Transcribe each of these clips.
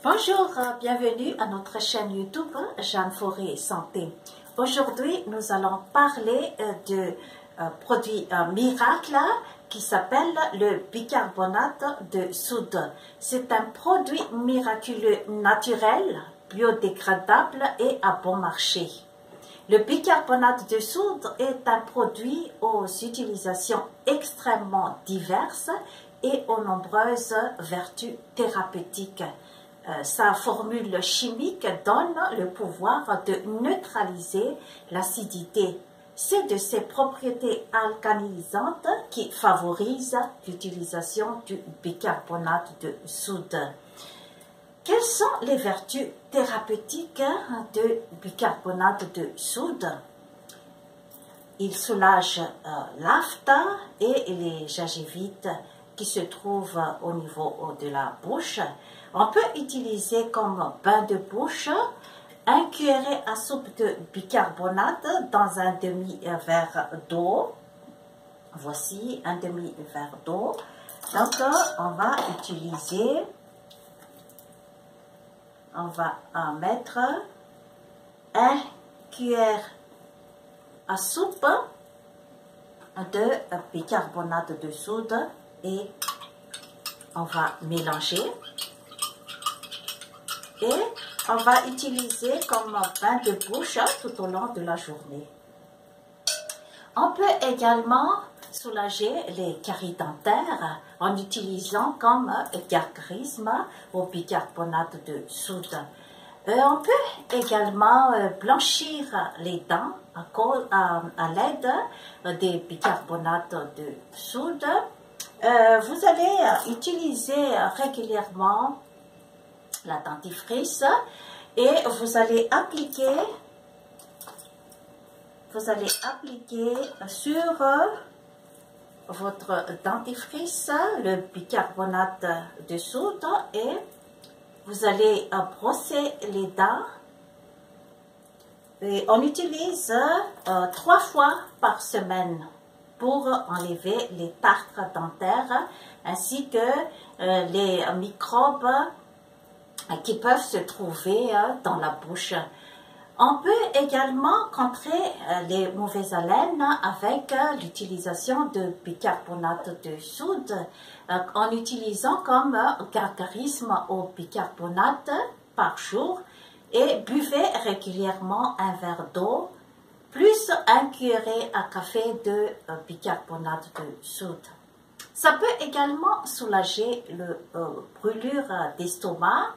Bonjour, bienvenue à notre chaîne YouTube Jeanne Forêt Santé. Aujourd'hui, nous allons parler de produit miracle qui s'appelle le bicarbonate de soude. C'est un produit miraculeux naturel, biodégradable et à bon marché. Le bicarbonate de soude est un produit aux utilisations extrêmement diverses et aux nombreuses vertus thérapeutiques. Sa formule chimique donne le pouvoir de neutraliser l'acidité. C'est de ses propriétés alcalinisantes qui favorisent l'utilisation du bicarbonate de soude. Quelles sont les vertus thérapeutiques du bicarbonate de soude? Il soulage l'aphte et les gingivites qui se trouvent au niveau de la bouche. On peut utiliser comme bain de bouche un cuillerée à soupe de bicarbonate dans un demi-verre d'eau. Voici un demi-verre d'eau. Donc, on va mettre un cuillère à soupe de bicarbonate de soude et on va mélanger. Et on va utiliser comme bain de bouche tout au long de la journée. On peut également soulager les caries dentaires en utilisant comme gargarisme au bicarbonate de soude. On peut également blanchir les dents à l'aide des bicarbonates de soude. Vous allez utiliser régulièrement la dentifrice et vous allez appliquer sur votre dentifrice le bicarbonate de soude et vous allez brosser les dents. Et on utilise 3 fois par semaine pour enlever les tartres dentaires ainsi que les microbes qui peuvent se trouver dans la bouche. On peut également contrer les mauvaises haleines avec l'utilisation de bicarbonate de soude en utilisant comme gargarisme au bicarbonate par jour et buvez régulièrement un verre d'eau plus un cuillerée à café de bicarbonate de soude. Ça peut également soulager le brûlure d'estomac.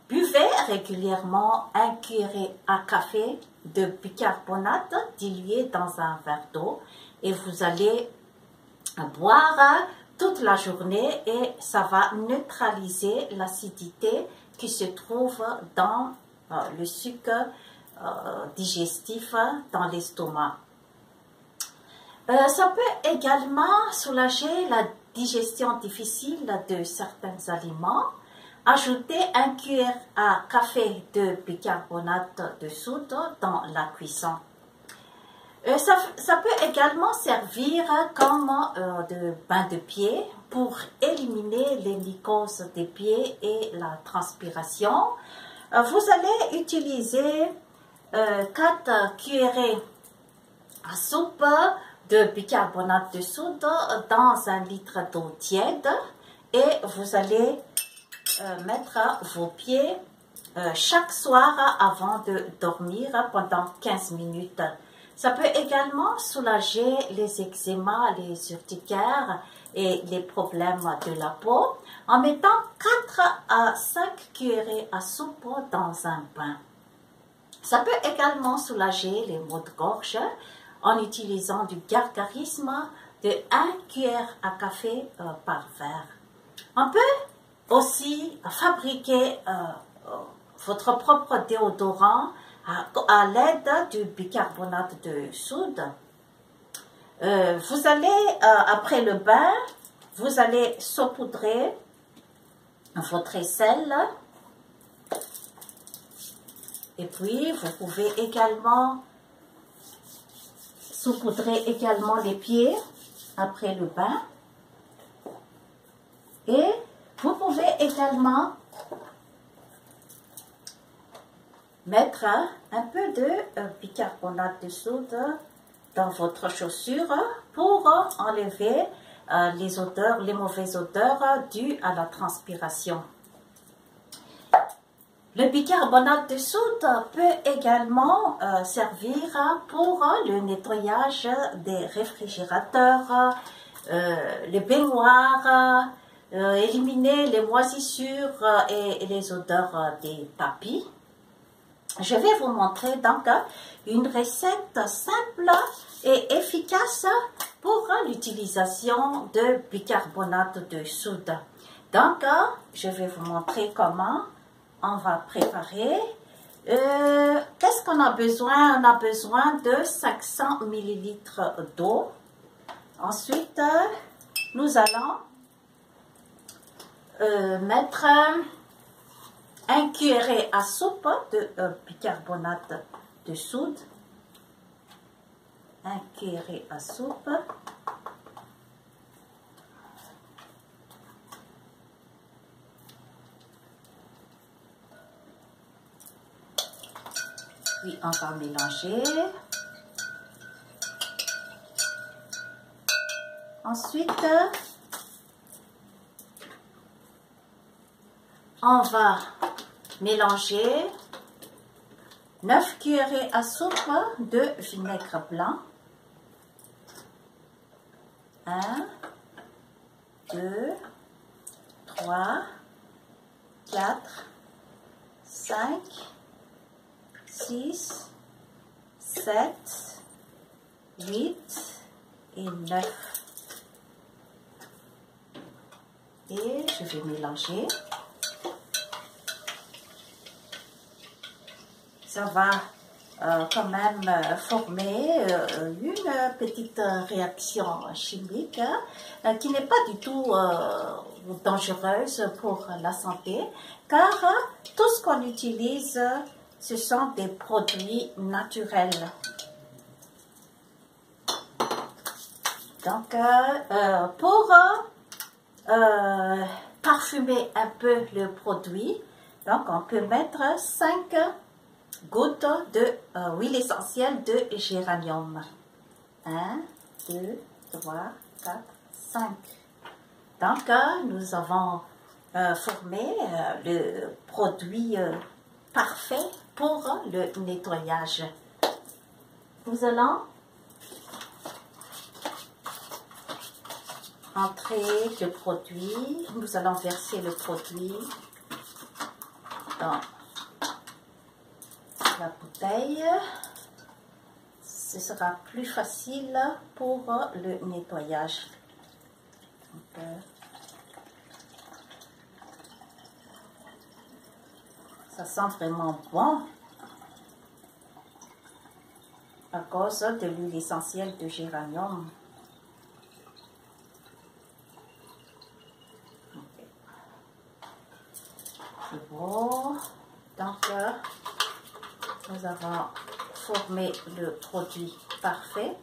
Buvez régulièrement un cuillerée à café de bicarbonate dilué dans un verre d'eau et vous allez boire toute la journée et ça va neutraliser l'acidité qui se trouve dans le sucre digestif dans l'estomac. Ça peut également soulager la digestion difficile de certains aliments. Ajoutez un cuillère à café de bicarbonate de soude dans la cuisson. Ça peut également servir comme de bain de pied pour éliminer les mycoses des pieds et la transpiration. Vous allez utiliser 4 cuillerées à soupe de bicarbonate de soude dans 1 litre d'eau tiède et vous allez mettre vos pieds chaque soir avant de dormir pendant 15 minutes. Ça peut également soulager les eczémas, les urticaires et les problèmes de la peau en mettant 4 à 5 cuillerées à soupe dans un bain. Ça peut également soulager les maux de gorge en utilisant du gargarisme de 1 cuillère à café par verre. On peut aussi fabriquer votre propre déodorant à l'aide du bicarbonate de soude. Vous allez, après le bain, vous allez saupoudrer votre aisselle et puis vous pouvez également saupoudrer également les pieds après le bain et vous pouvez également mettre un peu de bicarbonate de soude dans votre chaussure pour enlever les odeurs, les mauvaises odeurs dues à la transpiration. Le bicarbonate de soude peut également servir pour le nettoyage des réfrigérateurs, les baignoires, éliminer les moisissures et les odeurs des tapis. Je vais vous montrer donc une recette simple et efficace pour l'utilisation de bicarbonate de soude. Donc, je vais vous montrer comment on va préparer. Qu'est-ce qu'on a besoin? On a besoin de 500 ml d'eau. Ensuite, nous allons mettre un cuillerée à soupe de bicarbonate de soude. Un cuillerée à soupe. Puis on va mélanger. Ensuite, on va mélanger 9 cuillerées à soupe de vinaigre blanc. 1, 2, 3, 4, 5, 6, 7, 8 et 9. Et je vais mélanger. Ça va quand même former une petite réaction chimique qui n'est pas du tout dangereuse pour la santé, car tout ce qu'on utilise, ce sont des produits naturels. Donc, pour parfumer un peu le produit, donc on peut mettre 5 gouttes de huile essentielle de géranium. 1, 2, 3, 4, 5. Donc, nous avons formé le produit parfait pour le nettoyage. Nous allons entrer le produit. Nous allons verser le produit dans la bouteille. Ce sera plus facile pour le nettoyage. Donc, ça sent vraiment bon à cause de l'huile essentielle de géranium. Okay. C'est bon. Donc, nous avons formé le produit parfait,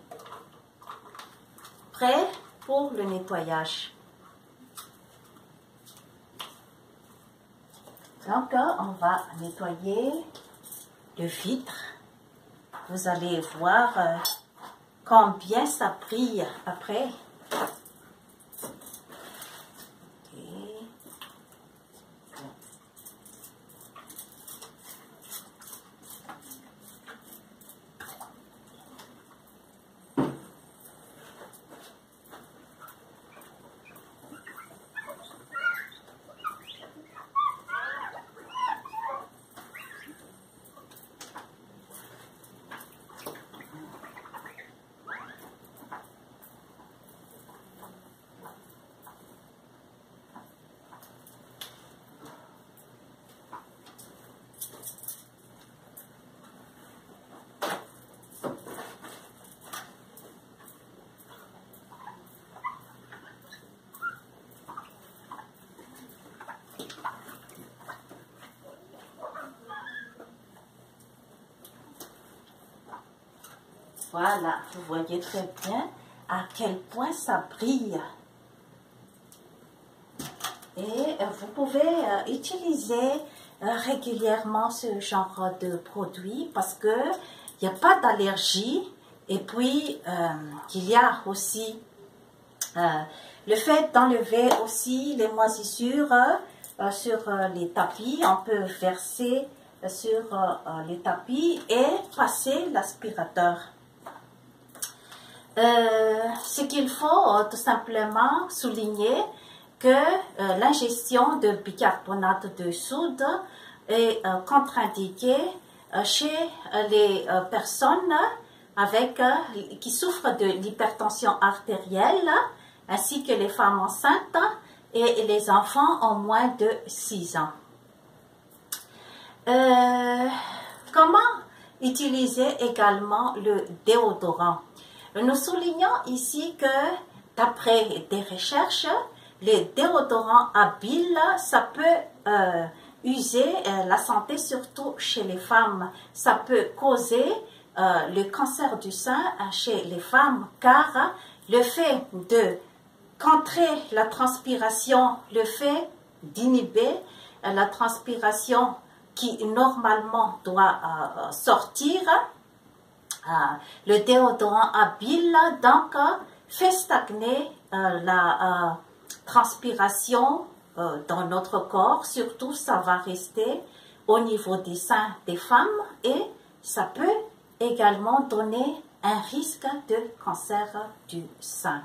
prêt pour le nettoyage. Donc, on va nettoyer le vitre. Vous allez voir combien ça brille après. Voilà, vous voyez très bien à quel point ça brille. Et vous pouvez utiliser régulièrement ce genre de produit parce que il n'y a pas d'allergie. Et puis, il y a aussi le fait d'enlever aussi les moisissures sur les tapis. On peut verser sur les tapis et passer l'aspirateur. Ce qu'il faut tout simplement souligner que l'ingestion de bicarbonate de soude est contre-indiquée chez les personnes qui souffrent de l'hypertension artérielle, ainsi que les femmes enceintes et les enfants en moins de 6 ans. Comment utiliser également le déodorant? Nous soulignons ici que d'après des recherches, les déodorants à bile, ça peut user la santé, surtout chez les femmes. Ça peut causer le cancer du sein chez les femmes, car le fait de contrer la transpiration, le fait d'inhiber la transpiration qui normalement doit sortir, le déodorant à bile donc fait stagner la transpiration dans notre corps, surtout ça va rester au niveau des seins des femmes et ça peut également donner un risque de cancer du sein.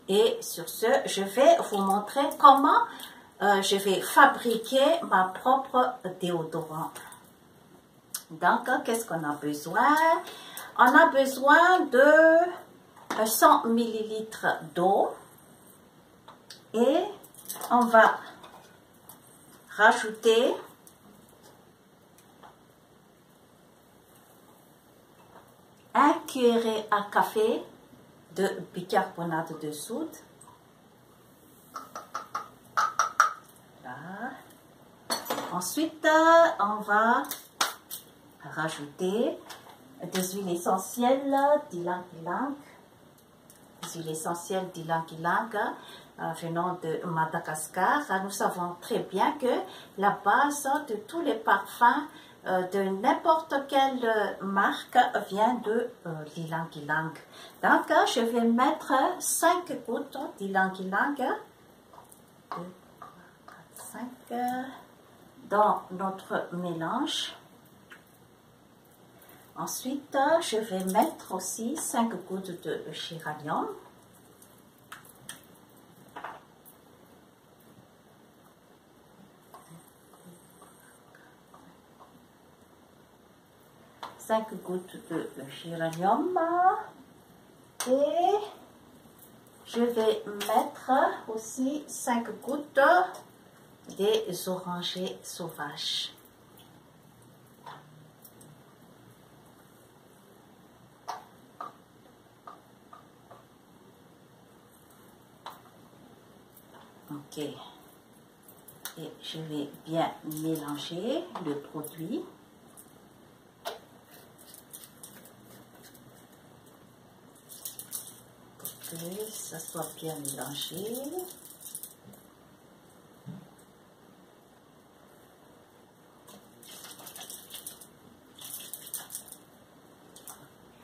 Et sur ce, je vais vous montrer comment je vais fabriquer ma propre déodorant. Donc, qu'est-ce qu'on a besoin? On a besoin de 100 ml d'eau et on va rajouter un cuillerée à café de bicarbonate de soude. Voilà. Ensuite, on va rajouter des huiles essentielles d'ylang-ylang. Des huiles essentielles d'ylang-ylang venant de Madagascar. Nous savons très bien que la base de tous les parfums de n'importe quelle marque vient de l'ylang-ylang. Donc, je vais mettre 5 gouttes d'ylang-ylang, 2, 3, 4, 5, dans notre mélange. Ensuite, je vais mettre aussi 5 gouttes de géranium. Cinq gouttes de géranium et je vais mettre aussi 5 gouttes des orangers sauvages. Ok, et je vais bien mélanger le produit. Pour que ça soit bien mélangé.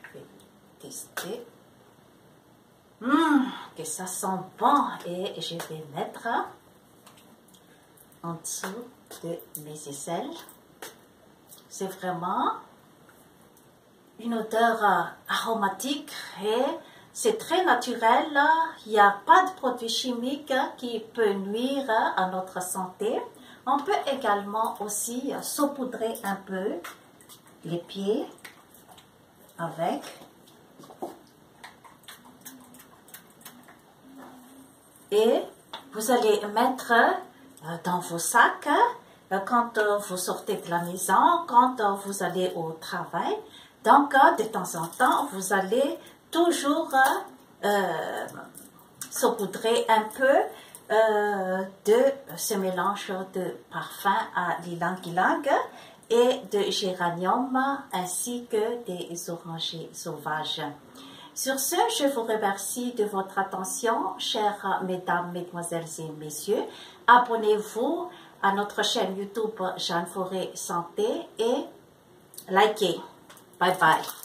Je vais tester. Que ça sent bon et je vais mettre en dessous de mes aisselles. C'est vraiment une odeur aromatique et c'est très naturel. Il n'y a pas de produits chimiques qui peut nuire à notre santé. On peut également aussi saupoudrer un peu les pieds avec. Et vous allez mettre dans vos sacs quand vous sortez de la maison, quand vous allez au travail. Donc, de temps en temps, vous allez toujours saupoudrer un peu de ce mélange de parfum à l'ylang-ylang et de géranium ainsi que des orangers sauvages. Sur ce, je vous remercie de votre attention, chères mesdames, mesdemoiselles et messieurs. Abonnez-vous à notre chaîne YouTube Jeanne Forêt Santé et likez. Bye bye.